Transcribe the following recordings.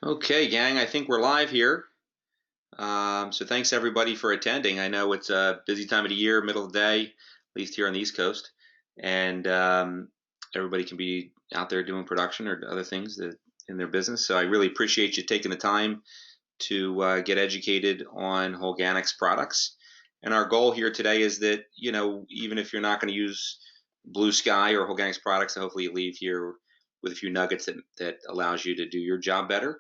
Okay, gang, I think we're live here. So thanks everybody for attending. I know it's a busy time of the year, middle of the day, at least here on the East Coast, and everybody can be out there doing production or other things in their business. So I really appreciate you taking the time to get educated on Holganix products. And our goal here today is that, even if you're not going to use Blue Sky or Holganix products, hopefully you leave here with a few nuggets that allows you to do your job better.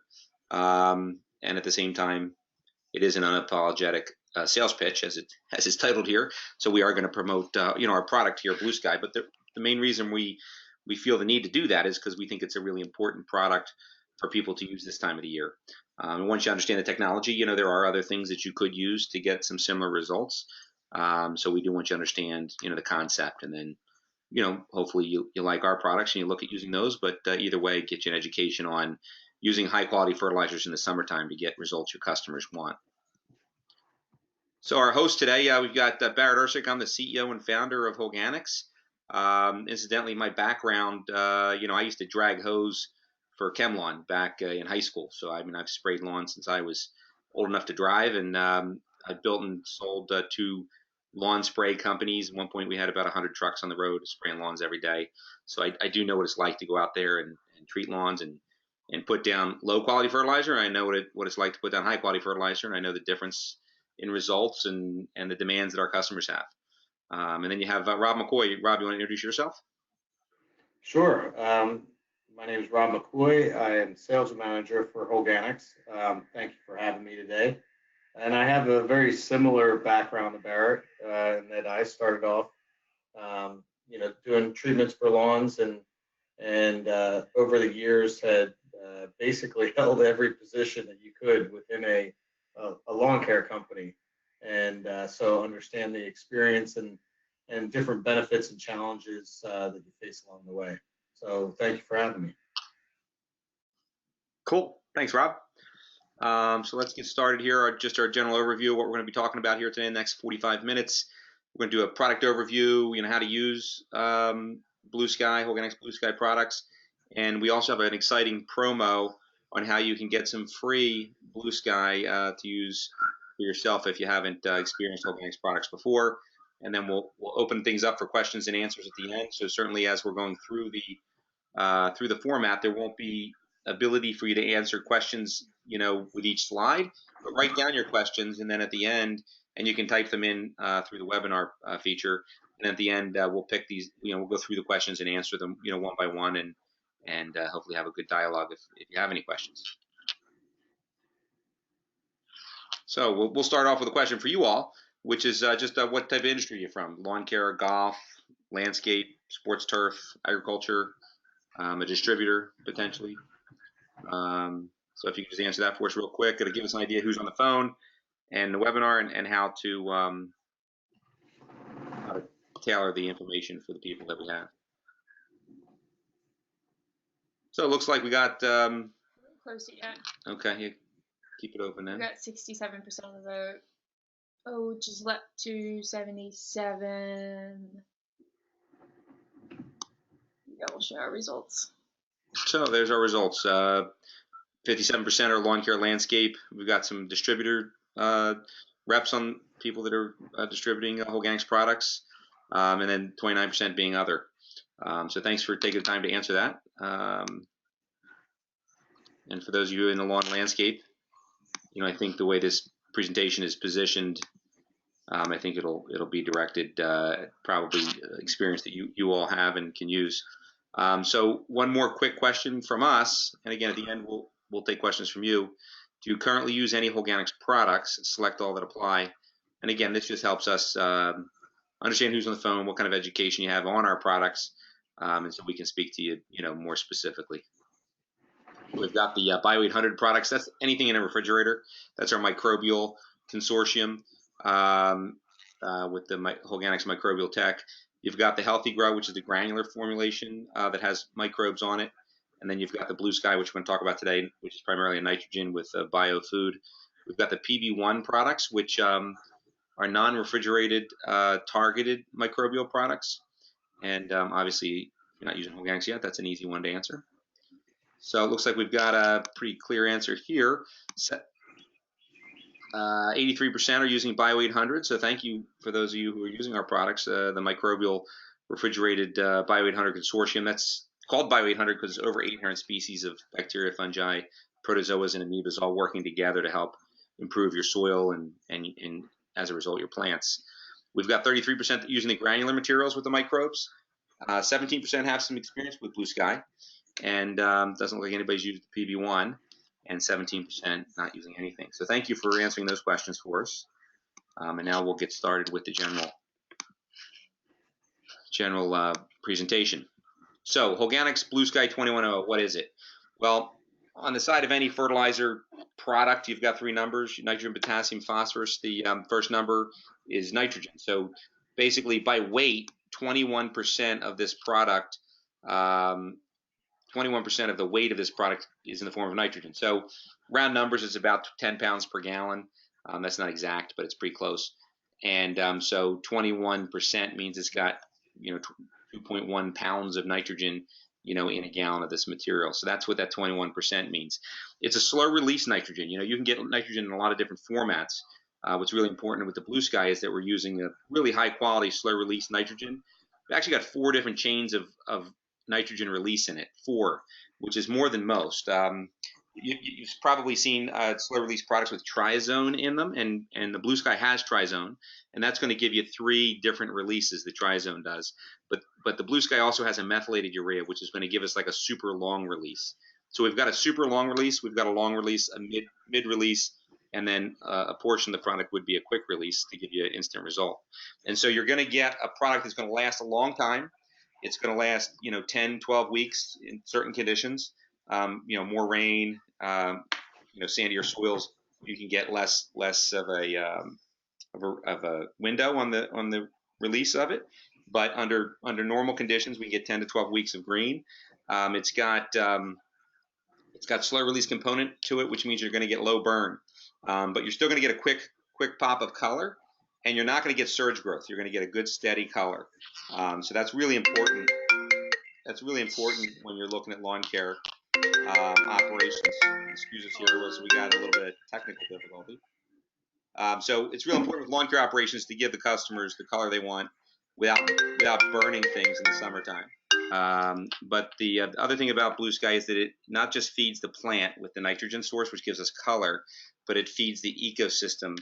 And at the same time, it is an unapologetic sales pitch, as it's titled here. So we are going to promote, our product here, Blue Sky. But the main reason we feel the need to do that is because we think it's a really important product for people to use this time of the year. And once you understand the technology, there are other things that you could use to get some similar results. So we do want you to understand, the concept, and then, hopefully you like our products and you look at using those. But either way, get you an education on using high quality fertilizers in the summertime to get results your customers want. So our host today, we've got Barrett Ersek. I'm the CEO and founder of Holganix. Incidentally, my background, I used to drag hose for ChemLawn back in high school. So I've sprayed lawns since I was old enough to drive, and I've built and sold 2 lawn spray companies. At one point, we had about 100 trucks on the road spraying lawns every day. So I do know what it's like to go out there and treat lawns and put down low quality fertilizer. I know what it's like to put down high quality fertilizer, and I know the difference in results and the demands that our customers have. And then you have Rob McCoy. Rob, you want to introduce yourself? Sure. My name is Rob McCoy. I am sales manager for Holganix. Thank you for having me today. And I have a very similar background to Barrett in that I started off, doing treatments for lawns and over the years had basically held every position that you could within a lawn care company, and so understand the experience and different benefits and challenges that you face along the way. So thank you for having me. Cool. Thanks, Rob. So let's get started here. Just our general overview of what we're going to be talking about here today in the next 45 minutes. We're going to do a product overview, how to use Blue Sky, Holganix Blue Sky products. And we also have an exciting promo on how you can get some free Blue Sky to use for yourself if you haven't experienced Holganix products before. And then we'll open things up for questions and answers at the end. So certainly as we're going through the format, there won't be ability for you to answer questions, with each slide. But write down your questions, and then at the end, and you can type them in through the webinar feature. And at the end, we'll pick these. We'll go through the questions and answer them, one by one, and hopefully have a good dialogue if you have any questions. So we'll start off with a question for you all, which is just what type of industry you're from: lawn care, golf, landscape, sports turf, agriculture, a distributor potentially. So if you could just answer that for us real quick, it'll give us an idea who's on the phone and the webinar, and how to tailor the information for the people that we have. So it looks like we got close yet. Okay, you keep it open then. We got 67% of the vote. Oh, which is left to 77. Yeah, we'll show our results. So there's our results. 57% are lawn care, landscape. We've got some distributor reps on people that are distributing Holganix products, and then 29% being other. So thanks for taking the time to answer that. And for those of you in the lawn landscape, I think the way this presentation is positioned, I think it'll be directed probably experience that you all have and can use. So one more quick question from us, and again at the end we'll take questions from you. Do you currently use any Holganix products? Select all that apply. And again, this just helps us understand who's on the phone, what kind of education you have on our products, and so we can speak to you, more specifically. We've got the Bio 800 products. That's anything in a refrigerator. That's our microbial consortium with the Holganix microbial tech. You've got the Healthy Grow, which is the granular formulation that has microbes on it. And then you've got the Blue Sky, which we're going to talk about today, which is primarily a nitrogen with biofood. We've got the PB1 products, which are non-refrigerated, targeted microbial products. And obviously, if you're not using Holganix yet, that's an easy one to answer. So it looks like we've got a pretty clear answer here. 83% are using Bio 800. So thank you for those of you who are using our products, the microbial refrigerated Bio 800 consortium. That's called Bio 800 because it's over 800 species of bacteria, fungi, protozoas, and amoebas all working together to help improve your soil and as a result, your plants. We've got 33% using the granular materials with the microbes. 17% have some experience with Blue Sky, and doesn't look like anybody's used the PB1, and 17% not using anything. So thank you for answering those questions for us. And now we'll get started with the general presentation. So Holganix Blue Sky 2100, what is it? Well, on the side of any fertilizer product, you've got three numbers: nitrogen, potassium, phosphorus. The first number is nitrogen. So basically, by weight, 21% of this product, 21% of the weight of this product is in the form of nitrogen. So round numbers, it's about 10 pounds per gallon. That's not exact, but it's pretty close. And so 21% means it's got 2.1 pounds of nitrogen in a gallon of this material. So that's what that 21% means. It's a slow release nitrogen. You can get nitrogen in a lot of different formats. What's really important with the Blue Sky is that we're using a really high quality slow release nitrogen. We've actually got 4 different chains of nitrogen release in it, 4, which is more than most. You've probably seen slow release products with trizone in them, and the Blue Sky has trizone, and that's going to give you 3 different releases. The trizone does, but the Blue Sky also has a methylated urea, which is going to give us like a super long release. So we've got a super long release, we've got a long release, a mid release, and then a portion of the product would be a quick release to give you an instant result. And so you're going to get a product that's going to last a long time. It's going to last 10, 12 weeks in certain conditions. More rain, sandier soils, you can get less of a window on the release of it. But under normal conditions, we get 10 to 12 weeks of green. It's got slow release component to it, which means you're going to get low burn, but you're still going to get a quick pop of color, and you're not going to get surge growth. You're going to get a good steady color. So that's really important. That's really important when you're looking at lawn care operations. Excuse us here, as we got a little bit of technical difficulty. So it's real important with lawn care operations to give the customers the color they want without burning things in the summertime. But the other thing about Blue Sky is that it not just feeds the plant with the nitrogen source, which gives us color, but it feeds the ecosystem.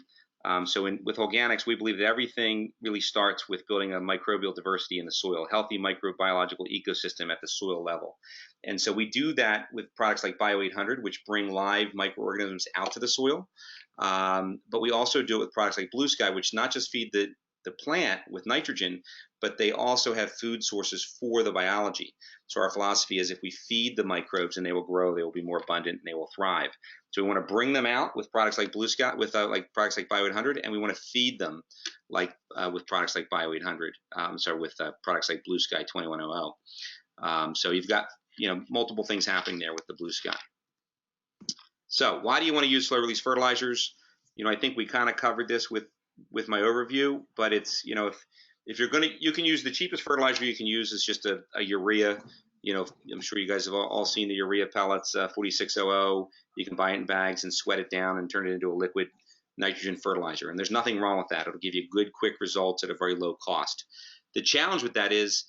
So with Holganix, we believe that everything really starts with building a microbial diversity in the soil, healthy microbiological ecosystem at the soil level. And so we do that with products like Bio 800, which bring live microorganisms out to the soil. But we also do it with products like Blue Sky, which not just feed the plant with nitrogen, but they also have food sources for the biology. So our philosophy is if we feed the microbes and they will grow, they will be more abundant and they will thrive. So we want to bring them out with products like Blue Sky, with like products like Bio 800, and we want to feed them like with products like Bio 800. With products like Blue Sky 2100. So you've got multiple things happening there with the Blue Sky. So why do you want to use slow release fertilizers? I think we kind of covered this with my overview, but it's if you're going to, you can use the cheapest fertilizer you can use is just a urea. I'm sure you guys have all seen the urea pellets, 4600. You can buy it in bags and sweat it down and turn it into a liquid nitrogen fertilizer. And there's nothing wrong with that. It'll give you good, quick results at a very low cost. The challenge with that is,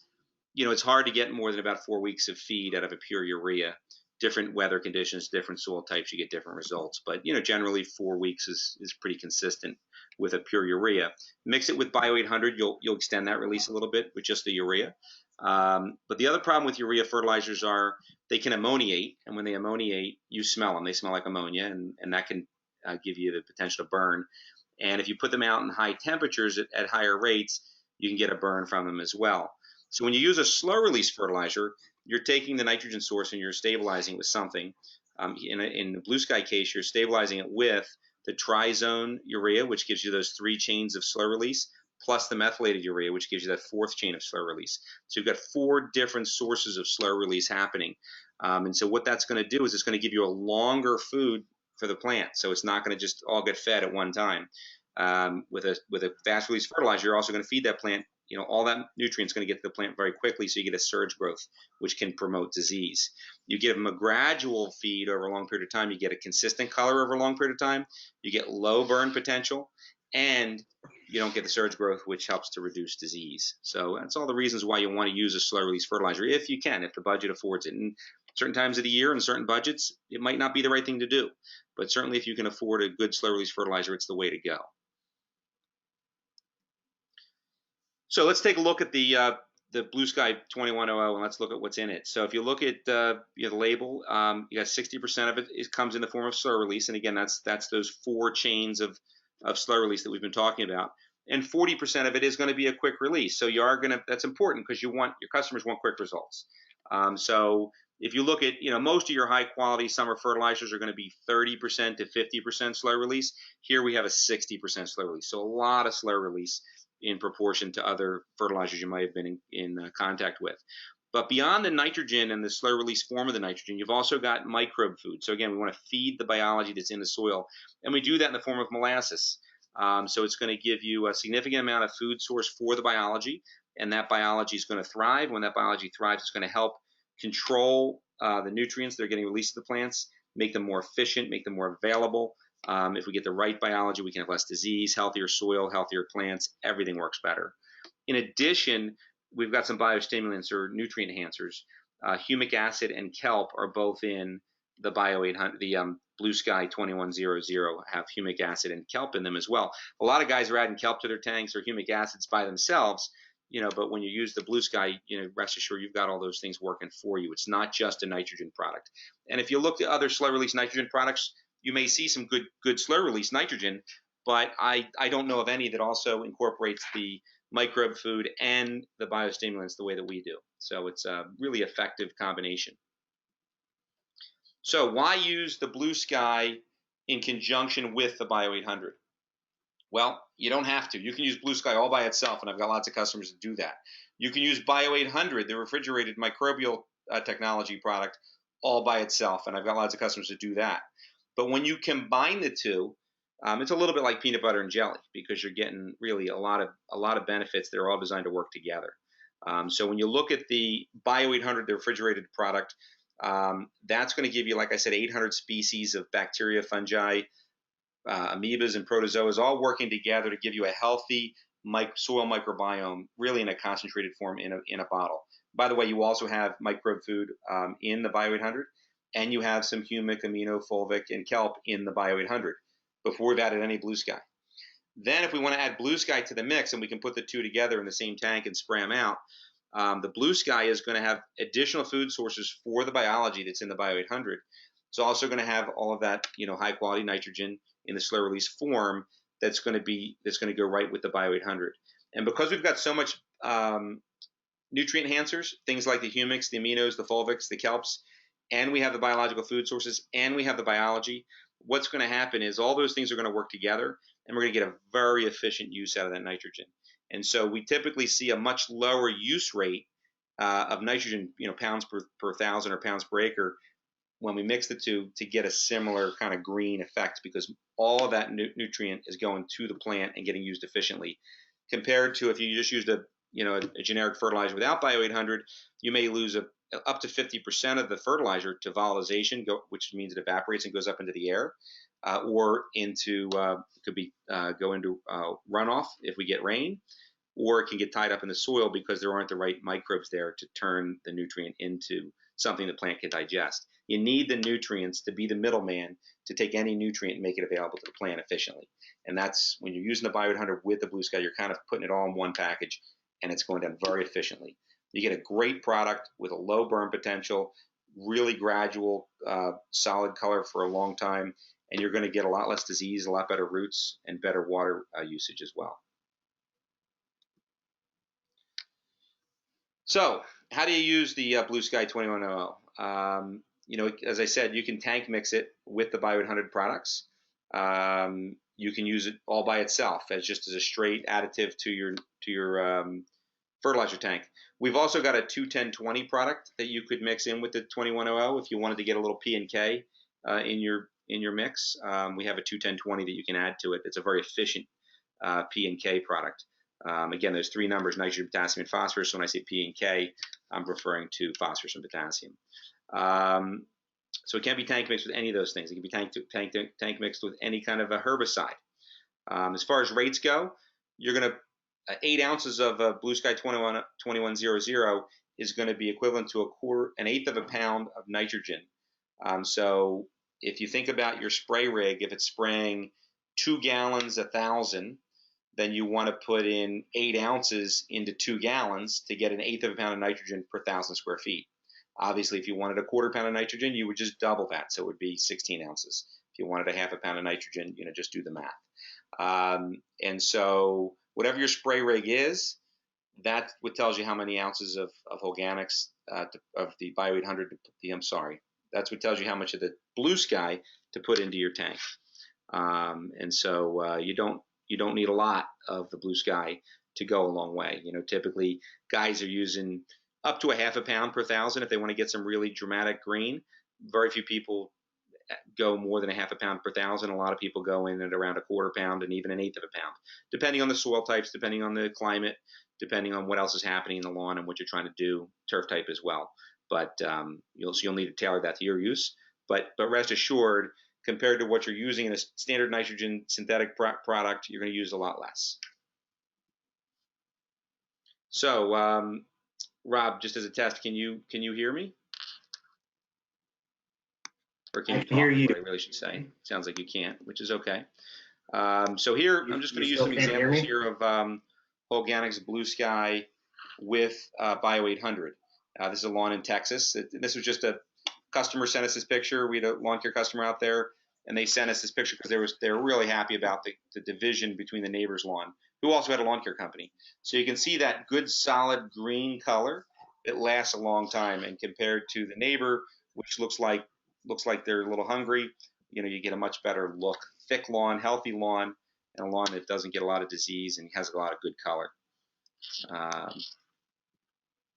it's hard to get more than about 4 weeks of feed out of a pure urea. Different weather conditions, different soil types, you get different results. But generally 4 weeks is pretty consistent with a pure urea. Mix it with Bio 800, you'll extend that release a little bit with just the urea. But the other problem with urea fertilizers are they can ammoniate, and when they ammoniate, you smell them. They smell like ammonia, and that can give you the potential to burn. And if you put them out in high temperatures at higher rates, you can get a burn from them as well. So when you use a slow release fertilizer, you're taking the nitrogen source and you're stabilizing it with something. In the Blue Sky case, you're stabilizing it with the trizone urea, which gives you those 3 chains of slow release, plus the methylated urea, which gives you that 4th chain of slow release. So you've got 4 different sources of slow release happening. And so what that's going to do is it's going to give you a longer food for the plant. So it's not going to just all get fed at one time. With a fast release fertilizer, you're also going to feed that plant all that nutrient's going to get to the plant very quickly, so you get a surge growth, which can promote disease. You give them a gradual feed over a long period of time, you get a consistent color over a long period of time, you get low burn potential, and you don't get the surge growth, which helps to reduce disease. So that's all the reasons why you want to use a slow release fertilizer if you can, if the budget affords it. And certain times of the year and certain budgets, it might not be the right thing to do. But certainly if you can afford a good slow release fertilizer, it's the way to go. So let's take a look at the Blue Sky 2100, and let's look at what's in it. So if you look at the label, you got 60% of it comes in the form of slow release, and again, that's those 4 chains of slow release that we've been talking about. And 40% of it is going to be a quick release. So you are going to, that's important because your customers want quick results. So if you look at, most of your high quality summer fertilizers are going to be 30% to 50% slow release. Here we have a 60% slow release. So a lot of slow release in proportion to other fertilizers you might have been in contact with. But beyond the nitrogen and the slow release form of the nitrogen, you've also got microbe food. So again, we want to feed the biology that's in the soil, and we do that in the form of molasses. So it's going to give you a significant amount of food source for the biology, and that biology is going to thrive. When that biology thrives, it's going to help control the nutrients that are getting released to the plants, make them more efficient, make them more available. If we get the right biology, we can have less disease, healthier soil, healthier plants. Everything works better. In addition, we've got some biostimulants or nutrient enhancers. Humic acid and kelp are both in the Bio 800, the Blue Sky 2100 have humic acid and kelp in them as well. A lot of guys are adding kelp to their tanks or humic acids by themselves, but when you use the Blue Sky, rest assured you've got all those things working for you. It's not just a nitrogen product. And if you look at other slow release nitrogen products, you may see some good slow release nitrogen, but I don't know of any that also incorporates the microbe food and the biostimulants the way that we do. So it's a really effective combination. So why use the Blue Sky in conjunction with the Bio 800? Well, you don't have to. You can use Blue Sky all by itself, and I've got lots of customers that do that. You can use Bio 800, the refrigerated microbial technology product, all by itself, and I've got lots of customers that do that. But when you combine the two, it's a little bit like peanut butter and jelly because you're getting really a lot of benefits that are all designed to work together. So when you look at the Bio 800, the refrigerated product, that's going to give you, like I said, 800 species of bacteria, fungi, amoebas, and protozoas all working together to give you a healthy soil microbiome, really in a concentrated form in a bottle. By the way, you also have microbe food in the Bio 800, and you have some humic, amino, fulvic, and kelp in the Bio 800 before we've added any Blue Sky. Then if we want to add Blue Sky to the mix and we can put the two together in the same tank and spray them out, the Blue Sky is going to have additional food sources for the biology that's in the Bio 800. It's also going to have all of that, high quality nitrogen in the slow release form that's going to go right with the Bio 800. And because we've got so much nutrient enhancers, things like the humics, the aminos, the fulvics, the kelps, and we have the biological food sources, and we have the biology, what's going to happen is all those things are going to work together, and we're going to get a very efficient use out of that nitrogen. And so we typically see a much lower use rate of nitrogen, pounds per thousand or pounds per acre when we mix the two to get a similar kind of green effect, because all of that nutrient is going to the plant and getting used efficiently, compared to if you just used a generic fertilizer without Bio 800, you may lose up to 50% of the fertilizer to volatilization, which means it evaporates and goes up into the air, or into go into runoff if we get rain, or it can get tied up in the soil because there aren't the right microbes there to turn the nutrient into something the plant can digest. You need the nutrients to be the middleman to take any nutrient and make it available to the plant efficiently. And that's when you're using the Bio 800 with the Blue Sky, you're kind of putting it all in one package, and it's going down very efficiently. You get a great product with a low burn potential, really gradual, solid color for a long time, and you're going to get a lot less disease, a lot better roots, and better water usage as well. So how do you use the Blue Sky 2100? As I said, you can tank mix it with the Bio 800 products. You can use it all by itself as just as a straight additive to your fertilizer tank. We've also got a 210-20 product that you could mix in with the 2100 if you wanted to get a little P and K in your mix. We have a 210-20 that you can add to it. It's a very efficient P and K product. Again, those three numbers, nitrogen, potassium, and phosphorus. So when I say P and K, I'm referring to phosphorus and potassium. So it can't be tank mixed with any of those things. It can be tank mixed with any kind of a herbicide. As far as rates go, you're going to 8 ounces of Blue Sky 2100 is going to be equivalent to an eighth of a pound of nitrogen. So if you think about your spray rig, if it's spraying 2 gallons 1,000, then you want to put in 8 ounces into 2 gallons to get an eighth of a pound of nitrogen per 1,000 square feet. Obviously, if you wanted a quarter pound of nitrogen, you would just double that, so it would be 16 ounces. If you wanted a half a pound of nitrogen, just do the math. And so whatever your spray rig is, that's what tells you how many ounces of Holganix, of the Bio 800, that's what tells you how much of the Blue Sky to put into your tank. And so you don't need a lot of the Blue Sky to go a long way. Typically guys are using up to a half a pound per 1,000 if they want to get some really dramatic green. Very few people go more than a half a pound per 1,000. A lot of people go in at around a quarter pound and even an eighth of a pound, depending on the soil types, depending on the climate, depending on what else is happening in the lawn and what you're trying to do, turf type as well. But you'll need to tailor that to your use. But rest assured, compared to what you're using in a standard nitrogen synthetic product, you're going to use a lot less. So, Rob, just as a test, can you hear me? Or can you talk? Hear you. What I really should say. Sounds like you can't, which is okay. So here, I'm just going to use some examples here of Holganix Blue Sky with Bio 800. This is a lawn in Texas. This was just a customer sent us this picture. We had a lawn care customer out there, and they sent us this picture because they were really happy about the division between the neighbor's lawn, who also had a lawn care company. So you can see that good solid green color that lasts a long time, and compared to the neighbor, which looks like they're a little hungry, you get a much better look. Thick lawn, healthy lawn, and a lawn that doesn't get a lot of disease and has a lot of good color.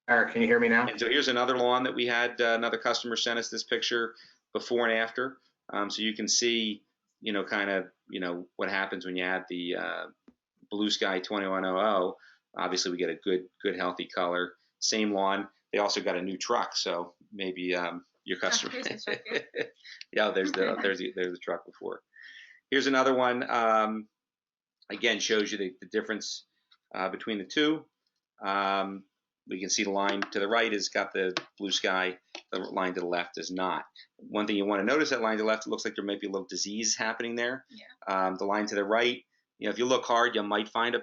Eric, can you hear me now? And so here's another lawn that we had. Another customer sent us this picture before and after. So you can see, kind of, what happens when you add the Blue Sky 2100. Obviously, we get a good, healthy color. Same lawn. They also got a new truck, so maybe your customer. Yeah, there's the truck before. Here's another one. Again, shows you the difference between the two. We can see the line to the right has got the Blue Sky. The line to the left does not. One thing you want to notice, that line to the left, it looks like there might be a little disease happening there. Yeah. The line to the right, if you look hard, you might find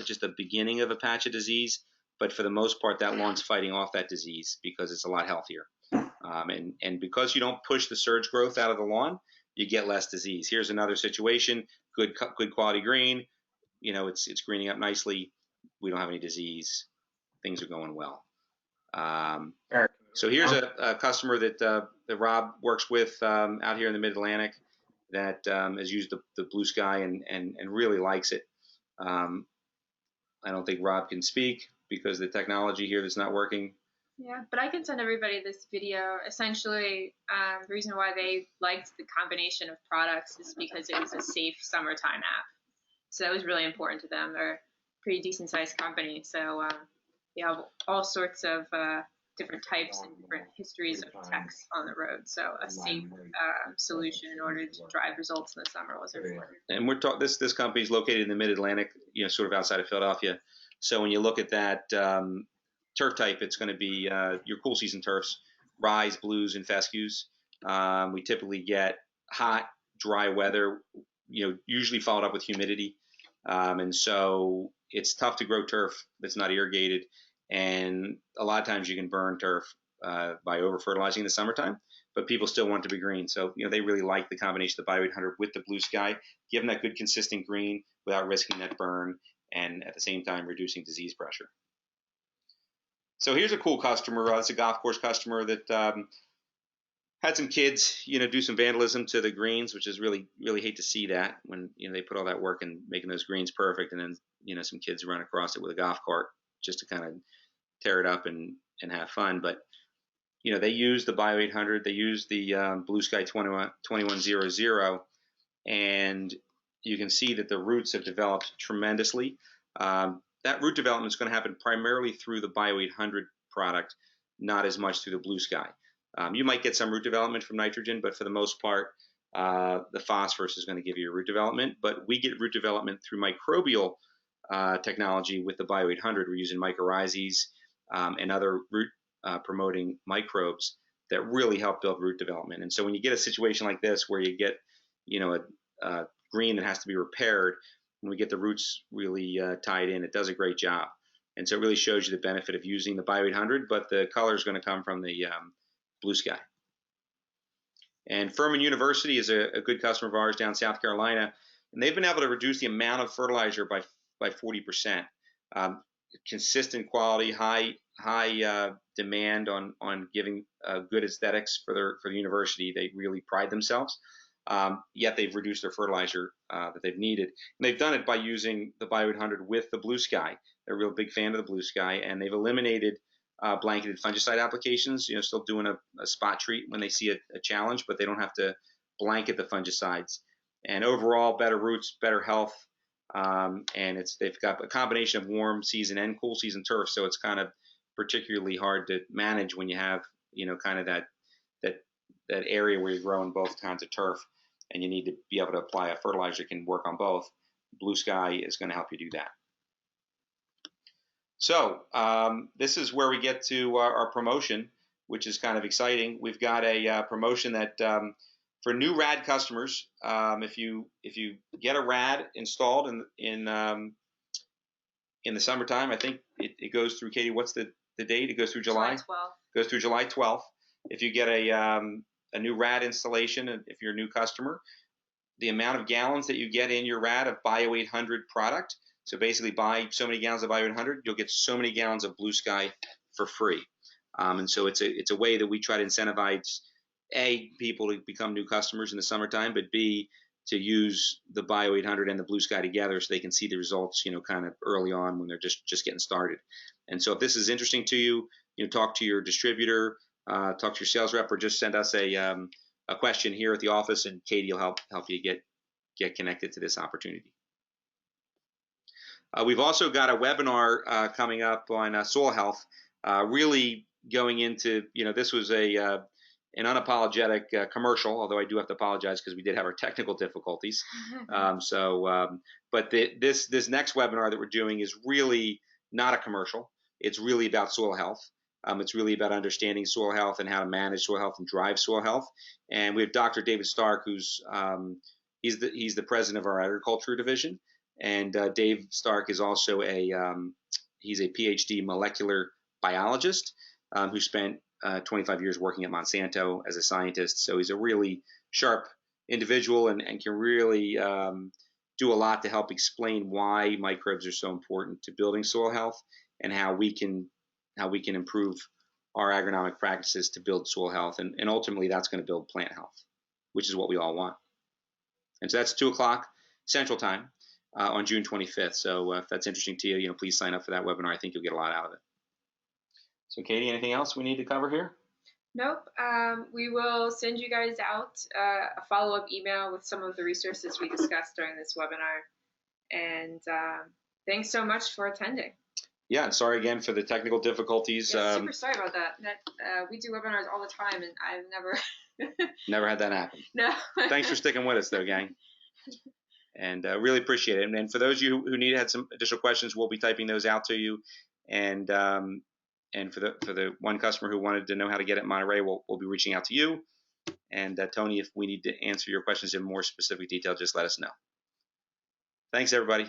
just a beginning of a patch of disease. But for the most part, that lawn's fighting off that disease because it's a lot healthier. And because you don't push the surge growth out of the lawn, you get less disease. Here's another situation, good quality green. It's greening up nicely. We don't have any disease. Things are going well. So here's a customer that Rob works with out here in the Mid-Atlantic that has used the Blue Sky and really likes it. I don't think Rob can speak because the technology here that's not working. Yeah, but I can send everybody this video. Essentially, the reason why they liked the combination of products is because it was a safe summertime app. So that was really important to them. They're a pretty decent sized company. So they have all sorts of different types and different histories of techs on the road. So a safe solution in order to drive results in the summer was important. And we're talking this company is located in the Mid-Atlantic, sort of outside of Philadelphia. So when you look at that turf type, it's going to be your cool season turfs, rye, blues, and fescues. We typically get hot, dry weather, usually followed up with humidity. And so it's tough to grow turf that's not irrigated. And a lot of times you can burn turf by over-fertilizing in the summertime, but people still want it to be green. So, they really like the combination of the Bio 800 with the Blue Sky, give them that good consistent green without risking that burn and at the same time reducing disease pressure. So here's a cool customer. It's a golf course customer that had some kids, do some vandalism to the greens, which is really hate to see that when, they put all that work in making those greens perfect. And then, some kids run across it with a golf cart just to kind of tear it up and have fun. But, they use the Bio 800, they use the Blue Sky 2100, and you can see that the roots have developed tremendously. that root development is going to happen primarily through the Bio 800 product, not as much through the Blue Sky. You might get some root development from nitrogen, but for the most part, the phosphorus is going to give you root development. But we get root development through microbial technology with the Bio 800. We're using mycorrhizas and other root promoting microbes that really help build root development. And so when you get a situation like this where you get, a green that has to be repaired, when we get the roots really tied in, it does a great job. And so it really shows you the benefit of using the Bio 800, but the color is going to come from the Blue Sky. And Furman University is a good customer of ours down in South Carolina, and they've been able to reduce the amount of fertilizer by 40%. Consistent quality, high demand on giving good aesthetics for the university. They really pride themselves. Yet they've reduced their fertilizer that they've needed. And they've done it by using the Bio 800 with the Blue Sky. They're a real big fan of the Blue Sky, and they've eliminated blanketed fungicide applications. Still doing a spot treat when they see a challenge, but they don't have to blanket the fungicides. And overall, better roots, better health, and they've got a combination of warm season and cool season turf, so it's kind of particularly hard to manage when you have kind of that area where you're growing both kinds of turf, and you need to be able to apply a fertilizer that can work on both. Blue Sky is going to help you do that. So this is where we get to our promotion, which is kind of exciting. We've got a promotion that for new RAD customers, if you get a RAD installed in the summertime, I think it goes through, Katie, what's the date? It goes through July 12th. Goes through July 12th. If you get a new RAD installation, if you're a new customer, the amount of gallons that you get in your RAD of Bio 800 product, so basically buy so many gallons of Bio 800, you'll get so many gallons of Blue Sky for free. And so it's a way that we try to incentivize, A, people to become new customers in the summertime, but B, to use the Bio 800 and the Blue Sky together so they can see the results, kind of early on when they're just getting started. And so if this is interesting to you, talk to your distributor, talk to your sales rep, or just send us a question here at the office, and Katie will help you get connected to this opportunity. We've also got a webinar coming up on soil health, really going into, this was an unapologetic commercial, although I do have to apologize because we did have our technical difficulties. But this next webinar that we're doing is really not a commercial. It's really about soil health. It's really about understanding soil health and how to manage soil health and drive soil health. And we have Dr. David Stark, who's he's the president of our agriculture division. And Dave Stark is also he's a PhD molecular biologist who spent 25 years working at Monsanto as a scientist. So he's a really sharp individual and can really do a lot to help explain why microbes are so important to building soil health and how we can improve our agronomic practices to build soil health. And ultimately, that's going to build plant health, which is what we all want. And so that's 2 o'clock Central Time on June 25th. So if that's interesting to you, please sign up for that webinar. I think you'll get a lot out of it. So Katie, anything else we need to cover here? Nope. We will send you guys out a follow-up email with some of the resources we discussed during this webinar. And thanks so much for attending. Yeah, and sorry again for the technical difficulties. Yeah, super sorry about that. We do webinars all the time, and I've never had that happen. No. Thanks for sticking with us, though, gang. And really appreciate it. And for those of you who had some additional questions, we'll be typing those out to you. And for the one customer who wanted to know how to get it in Monterey, we'll be reaching out to you. And Tony, if we need to answer your questions in more specific detail, just let us know. Thanks, everybody.